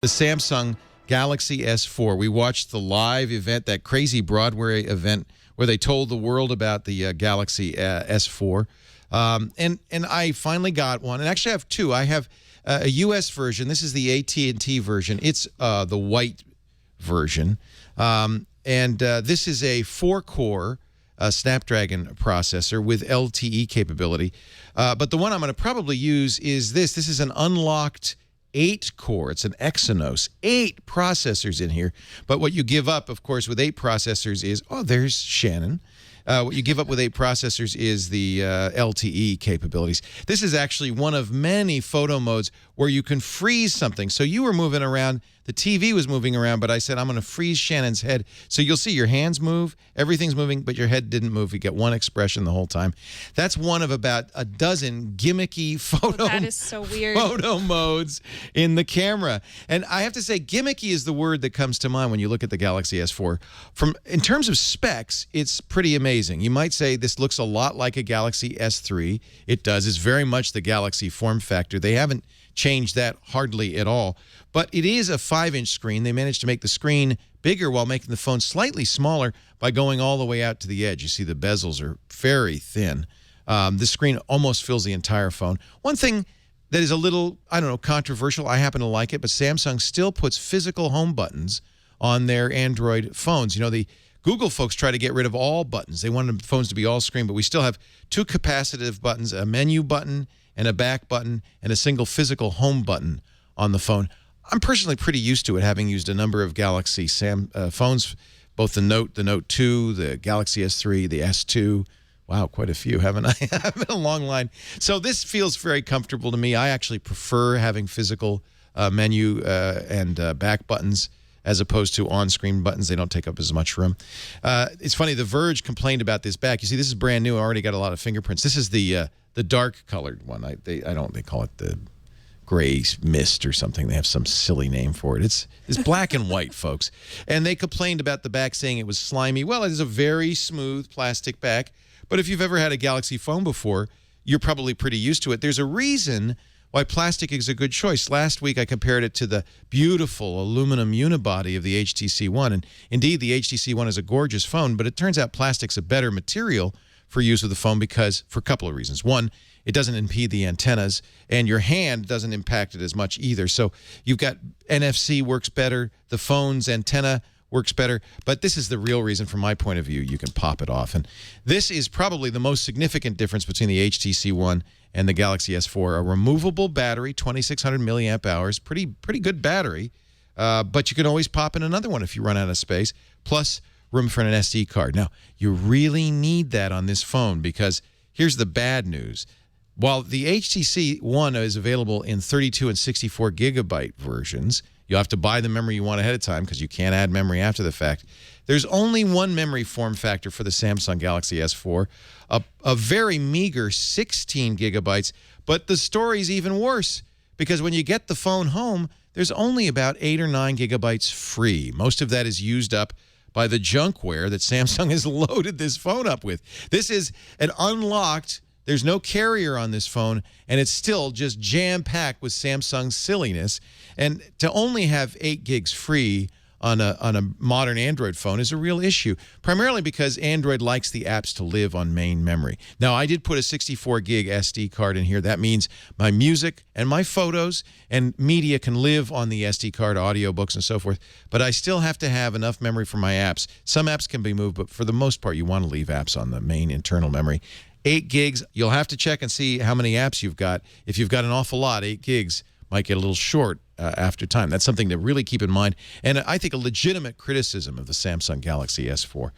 The Samsung Galaxy S4. We watched the live event, that crazy Broadway event where they told the world about the Galaxy S4. And I finally got one. And actually I have two. I have a U.S. version. This is the AT&T version. It's the white version. This is a 4-core Snapdragon processor with LTE capability. But the one I'm going to probably use is this. This is an unlocked 8-core. It's an Exynos. 8 processors in here. But what you give up, of course, with 8 processors is, oh, there's Shannon. What you give up with 8 processors is the LTE capabilities. This is actually one of many photo modes where you can freeze something. So you were moving around, the TV was moving around, but I said, I'm going to freeze Shannon's head. So you'll see your hands move, everything's moving, but your head didn't move. You get one expression the whole time. That's one of about a dozen gimmicky that is so weird. Photo modes in the camera. And I have to say, gimmicky is the word that comes to mind when you look at the Galaxy S4. In terms of specs, it's pretty amazing. You might say this looks a lot like a Galaxy S3. It does. It's very much the Galaxy form factor. They haven't changed that hardly at all. But it is a 5-inch screen. They managed to make the screen bigger while making the phone slightly smaller by going all the way out to the edge. You see the bezels are very thin. The screen almost fills the entire phone. One thing that is a little, I don't know, controversial, I happen to like it, but Samsung still puts physical home buttons on their Android phones. You know, the Google folks try to get rid of all buttons. They wanted phones to be all screen, but we still have 2 capacitive buttons, a menu button and a back button, and a single physical home button on the phone. I'm personally pretty used to it, having used a number of Galaxy phones, both the Note 2, the Galaxy S3, the S2. Wow, quite a few, haven't I? I've been a long line. So this feels very comfortable to me. I actually prefer having physical menu and back buttons as opposed to on-screen buttons. They don't take up as much room. It's funny, The Verge complained about this back. You see, this is brand new. I already got a lot of fingerprints. This is the dark-colored one. They call it the gray mist or something. They have some silly name for it. It's black and white, folks. And they complained about the back, saying it was slimy. Well, it is a very smooth plastic back. But if you've ever had a Galaxy phone before, you're probably pretty used to it. There's a reason why plastic is a good choice. Last week, I compared it to the beautiful aluminum unibody of the HTC One. And indeed, the HTC One is a gorgeous phone, but it turns out plastic's a better material for use with the phone for a couple of reasons. One, it doesn't impede the antennas, and your hand doesn't impact it as much either. So you've got NFC works better, the phone's antenna works better, but this is the real reason from my point of view. You can pop it off. And this is probably the most significant difference between the HTC One and the Galaxy S4. A removable battery, 2,600 milliamp hours, pretty good battery, but you can always pop in another one if you run out of space, plus room for an SD card. Now, you really need that on this phone because here's the bad news. While the HTC One is available in 32 and 64 gigabyte versions, you'll have to buy the memory you want ahead of time because you can't add memory after the fact. There's only one memory form factor for the Samsung Galaxy S4, a very meager 16 gigabytes, but the story's even worse because when you get the phone home, there's only about 8 or 9 gigabytes free. Most of that is used up by the junkware that Samsung has loaded this phone up with. This is an unlocked, there's no carrier on this phone, and it's still just jam-packed with Samsung silliness. And to only have 8 gigs free on a modern Android phone is a real issue, primarily because Android likes the apps to live on main memory. Now, I did put a 64 gig SD card in here. That means my music and my photos and media can live on the SD card, audiobooks and so forth, but I still have to have enough memory for my apps. Some apps can be moved, but for the most part, you want to leave apps on the main internal memory. 8 gigs, you'll have to check and see how many apps you've got. If you've got an awful lot, 8 gigs might get a little short after time. That's something to really keep in mind, and I think a legitimate criticism of the Samsung Galaxy S4.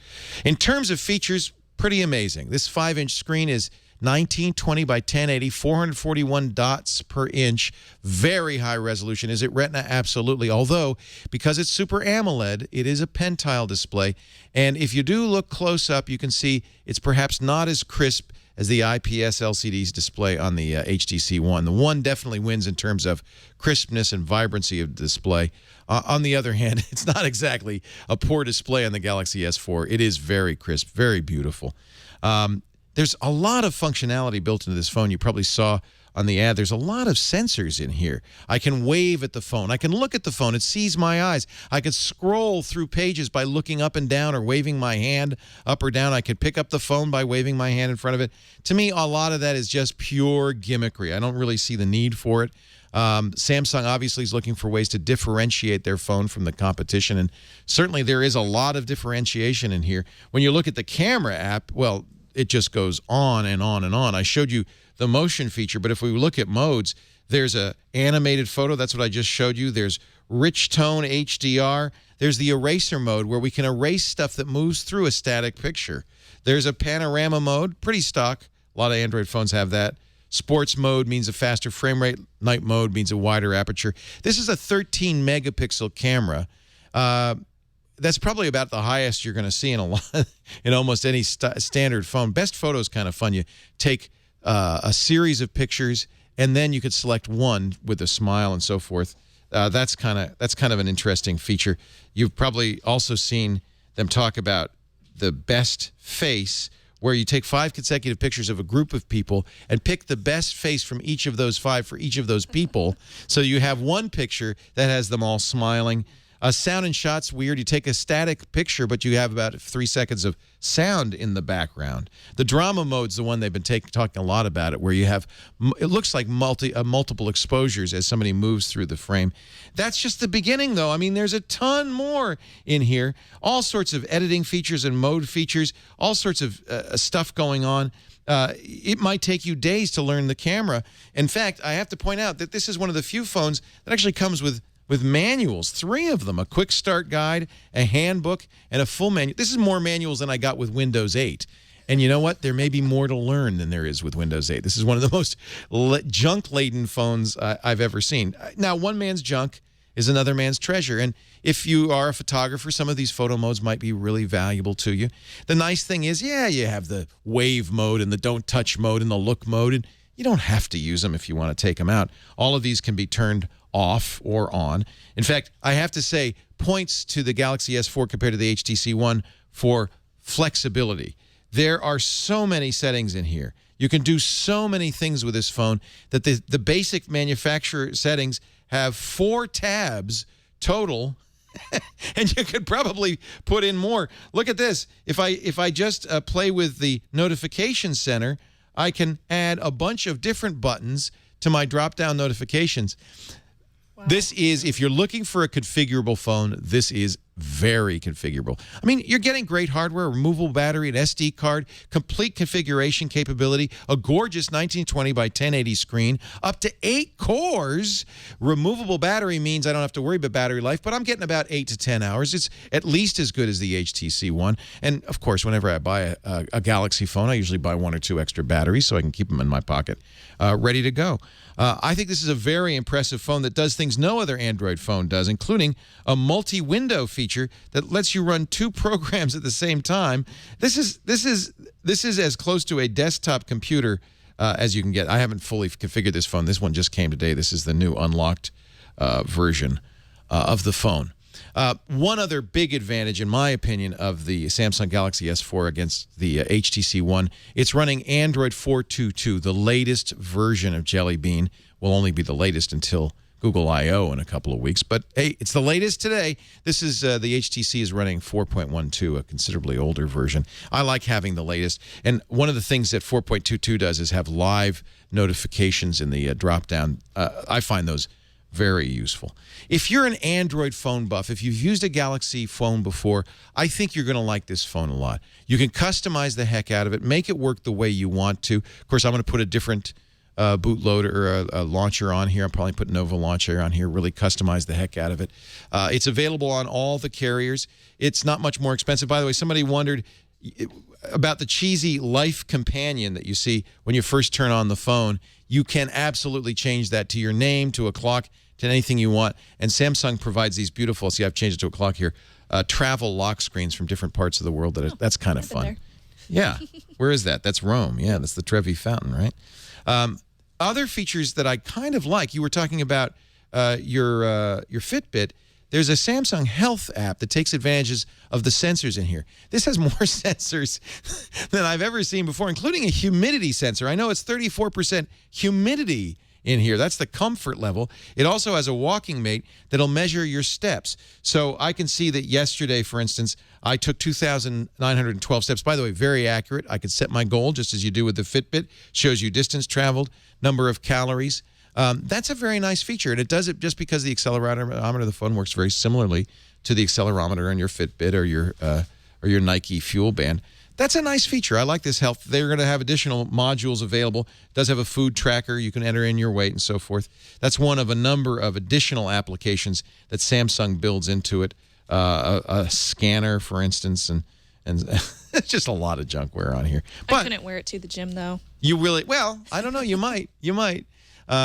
In terms of features, pretty amazing. This 5-inch screen is 1920 by 1080, 441 dots per inch, very high resolution. Is it Retina? Absolutely. Although, because it's Super AMOLED, it is a pentile display, and if you do look close up, you can see it's perhaps not as crisp as the IPS LCD's display on the HTC One. The One definitely wins in terms of crispness and vibrancy of the display. On the other hand, it's not exactly a poor display on the Galaxy S4. It is very crisp, very beautiful. There's a lot of functionality built into this phone. You probably saw on the ad, there's a lot of sensors in here. I can wave at the phone. I can look at the phone. It sees my eyes. I can scroll through pages by looking up and down or waving my hand up or down. I could pick up the phone by waving my hand in front of it. To me, a lot of that is just pure gimmickry. I don't really see the need for it. Samsung obviously is looking for ways to differentiate their phone from the competition, and certainly there is a lot of differentiation in here. When you look at the camera app, well, it just goes on and on and on. I showed you the motion feature, but if we look at modes, there's a animated photo. That's what I just showed you. There's rich tone HDR. There's the eraser mode where we can erase stuff that moves through a static picture. There's a panorama mode, pretty stock. A lot of Android phones have that. Sports mode means a faster frame rate. Night mode means a wider aperture. This is a 13 megapixel camera. That's probably about the highest you're going to see in in almost any standard phone. Best photo is kind of fun. You take a series of pictures, and then you could select one with a smile and so forth. That's kind of an interesting feature. You've probably also seen them talk about the best face, where you take 5 consecutive pictures of a group of people and pick the best face from each of those 5 for each of those people. So you have one picture that has them all smiling. Sound and shot's weird. You take a static picture, but you have about 3 seconds of sound in the background. The drama mode's the one they've been talking a lot about it, where you have, it looks like multiple exposures as somebody moves through the frame. That's just the beginning, though. I mean, there's a ton more in here. All sorts of editing features and mode features, all sorts of stuff going on. It might take you days to learn the camera. In fact, I have to point out that this is one of the few phones that actually comes with manuals, 3 of them, a quick start guide, a handbook, and a full manual. This is more manuals than I got with Windows 8. And you know what? There may be more to learn than there is with Windows 8. This is one of the most junk-laden phones I've ever seen. Now, one man's junk is another man's treasure. And if you are a photographer, some of these photo modes might be really valuable to you. The nice thing is, yeah, you have the wave mode and the don't touch mode and the look mode, and you don't have to use them if you want to take them out. All of these can be turned off or on. In fact, I have to say, points to the Galaxy S4 compared to the HTC One for flexibility. There are so many settings in here. You can do so many things with this phone that the basic manufacturer settings have 4 tabs total, and you could probably put in more. Look at this. If I just play with the notification center, I can add a bunch of different buttons to my drop-down notifications. Wow. This is, if you're looking for a configurable phone, this is very configurable. I mean, you're getting great hardware, removable battery, an SD card, complete configuration capability, a gorgeous 1920 by 1080 screen, up to 8 cores. Removable battery means I don't have to worry about battery life, but I'm getting about 8 to 10 hours. It's at least as good as the HTC One. And, of course, whenever I buy a Galaxy phone, I usually buy 1 or 2 extra batteries so I can keep them in my pocket ready to go. I think this is a very impressive phone that does things no other Android phone does, including a multi-window feature that lets you run 2 programs at the same time. This is as close to a desktop computer as you can get. I haven't fully configured this phone. This one just came today. This is the new unlocked version of the phone. One other big advantage, in my opinion, of the Samsung Galaxy S4 against the HTC One, it's running Android 4.2.2, the latest version of Jelly Bean. Will only be the latest until Google I/O in a couple of weeks. But, hey, it's the latest today. This is the HTC is running 4.12, a considerably older version. I like having the latest. And one of the things that 4.22 does is have live notifications in the drop-down. I find those very useful. If you're an Android phone buff, if you've used a Galaxy phone before, I think you're going to like this phone a lot. You can customize the heck out of it, make it work the way you want to. Of course, I'm going to put a different bootloader or a launcher on here. I'm probably putting Nova Launcher on here, really customize the heck out of it. It's available on all the carriers. It's not much more expensive. By the way, somebody wondered about the cheesy Life Companion that you see when you first turn on the phone. You can absolutely change that to your name, to a clock, to anything you want. And Samsung provides these beautiful, see, I've changed it to a clock here, travel lock screens from different parts of the world. That's kind of fun. Yeah. Where is that? That's Rome. Yeah, that's the Trevi Fountain, right? Other features that I kind of like, you were talking about your Fitbit. there's a Samsung Health app that takes advantages of the sensors in here. This has more sensors than I've ever seen before, including a humidity sensor. I know it's 34% humidity in here. That's the comfort level. It also has a walking mate that'll measure your steps. So I can see that yesterday, for instance, I took 2,912 steps. By the way, very accurate. I could set my goal just as you do with the Fitbit. Shows you distance traveled, number of calories. That's a very nice feature, and it does it just because the accelerometer of the phone works very similarly to the accelerometer on your Fitbit or your Nike Fuel Band. That's a nice feature. I like this health. They're going to have additional modules available. It does have a food tracker. You can enter in your weight and so forth. That's one of a number of additional applications that Samsung builds into it. A scanner, for instance, and it's just a lot of junkware on here. But I couldn't wear it to the gym, though. You really, well, I don't know. You might. You might.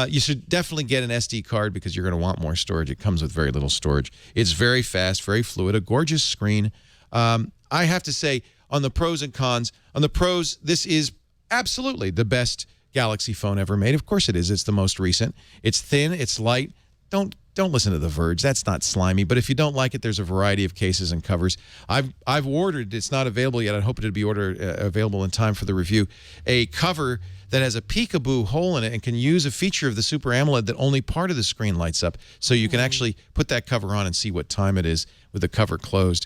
You should definitely get an SD card because you're going to want more storage. It comes with very little storage. It's very fast, very fluid, a gorgeous screen. I have to say, on the pros and cons, on the pros, this is absolutely the best Galaxy phone ever made. Of course it is. It's the most recent. It's thin. It's light. Don't listen to The Verge. That's not slimy. But if you don't like it, there's a variety of cases and covers. I've ordered. It's not available yet. I hope it'll be available in time for the review. A cover that has a peekaboo hole in it and can use a feature of the Super AMOLED that only part of the screen lights up. So you can actually put that cover on and see what time it is with the cover closed.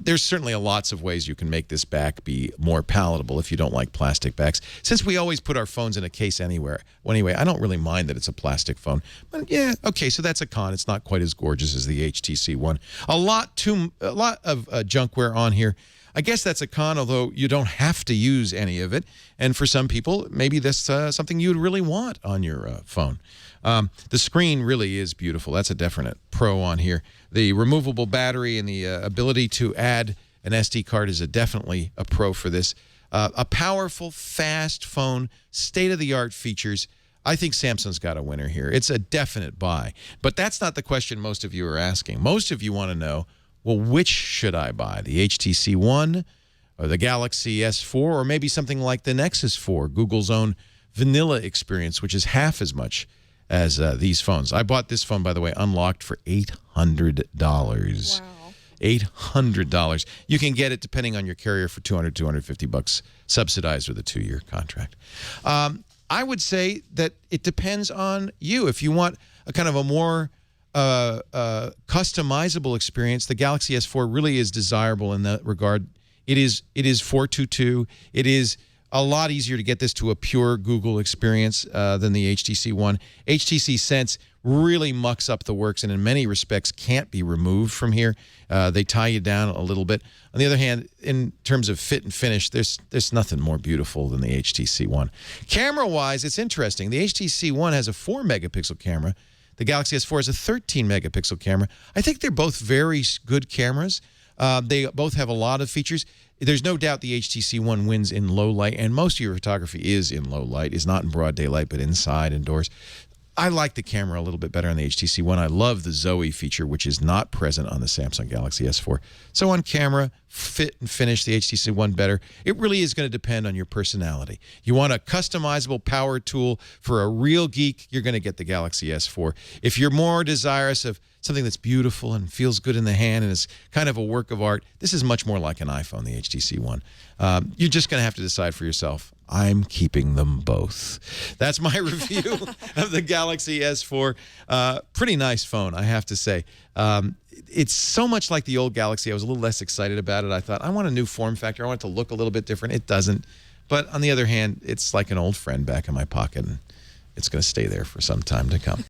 There's certainly lots of ways you can make this back be more palatable if you don't like plastic backs. Since we always put our phones in a case anywhere, well, anyway, I don't really mind that it's a plastic phone. But yeah, okay, so that's a con. It's not quite as gorgeous as the HTC One. A lot of junkware on here. I guess that's a con, although you don't have to use any of it. And for some people, maybe that's something you'd really want on your phone. The screen really is beautiful. That's a definite pro on here. The removable battery and the ability to add an SD card is definitely a pro for this. A powerful, fast phone, state-of-the-art features. I think Samsung's got a winner here. It's a definite buy. But that's not the question most of you are asking. Most of you want to know, well, which should I buy? The HTC One or the Galaxy S4 or maybe something like the Nexus 4, Google's own vanilla experience, which is half as much as these phones. I bought this phone, by the way, unlocked for $800. Wow. $800. You can get it, depending on your carrier, for $200, $250, subsidized with a 2-year contract. I would say that it depends on you. If you want a kind of a more customizable experience, the Galaxy S4 really is desirable in that regard. It is 422. It is a lot easier to get this to a pure Google experience than the HTC One. HTC Sense really mucks up the works and in many respects can't be removed from here. They tie you down a little bit. On the other hand, in terms of fit and finish, there's nothing more beautiful than the HTC One. Camera-wise, it's interesting. The HTC One has a 4-megapixel camera. The Galaxy S4 has a 13-megapixel camera. I think they're both very good cameras. They both have a lot of features. There's no doubt the HTC One wins in low light, and most of your photography is in low light. It's not in broad daylight, but inside, indoors. I like the camera a little bit better on the HTC One. I love the Zoe feature, which is not present on the Samsung Galaxy S4. So on camera, fit and finish, the HTC One better. It really is going to depend on your personality. You want a customizable power tool for a real geek, you're going to get the Galaxy S4. If you're more desirous of something that's beautiful and feels good in the hand and is kind of a work of art, this is much more like an iPhone, the HTC One. You're just going to have to decide for yourself. I'm keeping them both. That's my review of the Galaxy S4. Pretty nice phone, I have to say. It's so much like the old Galaxy. I was a little less excited about it. I thought, I want a new form factor. I want it to look a little bit different. It doesn't. But on the other hand, it's like an old friend back in my pocket, and it's going to stay there for some time to come.